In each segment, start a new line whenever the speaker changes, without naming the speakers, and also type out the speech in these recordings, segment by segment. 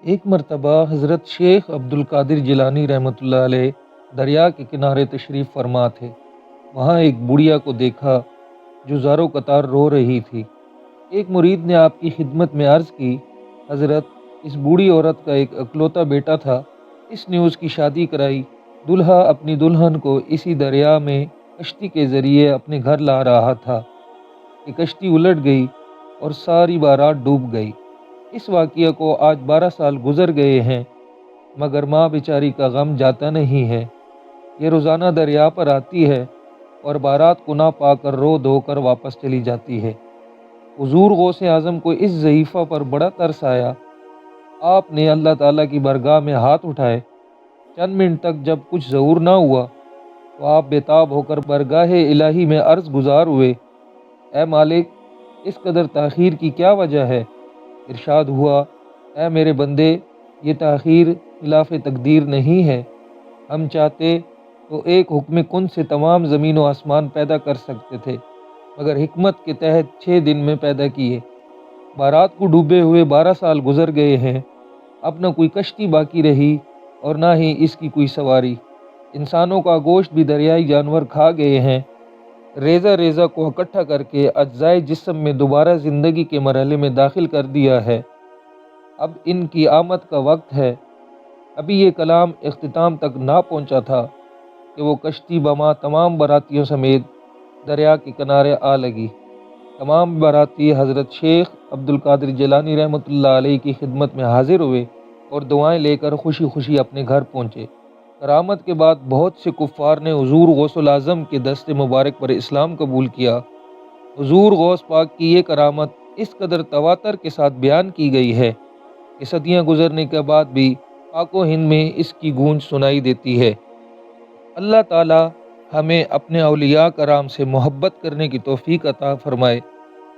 ایک مرتبہ حضرت شیخ عبد القادر جیلانی رحمۃ اللہ علیہ دریا کے کنارے تشریف فرما تھے۔ وہاں ایک بڑھیا کو دیکھا جو زارو قطار رو رہی تھی۔ ایک مرید نے آپ کی خدمت میں عرض کی، حضرت، اس بوڑھی عورت کا ایک اکلوتا بیٹا تھا، اس نے اس کی شادی کرائی۔ دلہا اپنی دلہن کو اسی دریا میں کشتی کے ذریعے اپنے گھر لا رہا تھا کہ کشتی الٹ گئی اور ساری بارات ڈوب گئی۔ اس واقعہ کو آج 12 سال گزر گئے ہیں، مگر ماں بیچاری کا غم جاتا نہیں ہے۔ یہ روزانہ دریا پر آتی ہے اور بارات کو نہ پا کر رو دھو کر واپس چلی جاتی ہے۔ حضور غوث اعظم کو اس ضعیفہ پر بڑا ترس آیا۔ آپ نے اللہ تعالیٰ کی بارگاہ میں ہاتھ اٹھائے۔ چند منٹ تک جب کچھ ظہور نہ ہوا تو آپ بےتاب ہو کر بارگاہ الہی میں عرض گزار ہوئے، اے مالک، اس قدر تاخیر کی کیا وجہ ہے؟ ارشاد ہوا، اے میرے بندے، یہ تاخیر خلاف تقدیر نہیں ہے۔ ہم چاہتے تو ایک حکم کن سے تمام زمین و آسمان پیدا کر سکتے تھے، مگر حکمت کے تحت 6 دن میں پیدا کیے۔ بارات کو ڈوبے ہوئے 12 سال گزر گئے ہیں، اب نہ کوئی کشتی باقی رہی اور نہ ہی اس کی کوئی سواری۔ انسانوں کا گوشت بھی دریائی جانور کھا گئے ہیں۔ ریزہ ریزہ کو اکٹھا کر کے اجزائے جسم میں دوبارہ زندگی کے مرحلے میں داخل کر دیا ہے۔ اب ان کی آمد کا وقت ہے۔ ابھی یہ کلام اختتام تک نہ پہنچا تھا کہ وہ کشتی بما تمام براتیوں سمیت دریا کے کنارے آ لگی۔ تمام باراتی حضرت شیخ عبد القادر جیلانی رحمۃ اللہ علیہ کی خدمت میں حاضر ہوئے اور دعائیں لے کر خوشی خوشی اپنے گھر پہنچے۔ کرامت کے بعد بہت سے کفار نے حضور غوث الاعظم کے دست مبارک پر اسلام قبول کیا۔ حضور غوث پاک کی یہ کرامت اس قدر تواتر کے ساتھ بیان کی گئی ہے کہ صدیاں گزرنے کے بعد بھی پاک و ہند میں اس کی گونج سنائی دیتی ہے۔ اللہ تعالی ہمیں اپنے اولیاء کرام سے محبت کرنے کی توفیق عطا فرمائے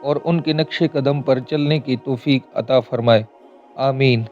اور ان کے نقش قدم پر چلنے کی توفیق عطا فرمائے، آمین۔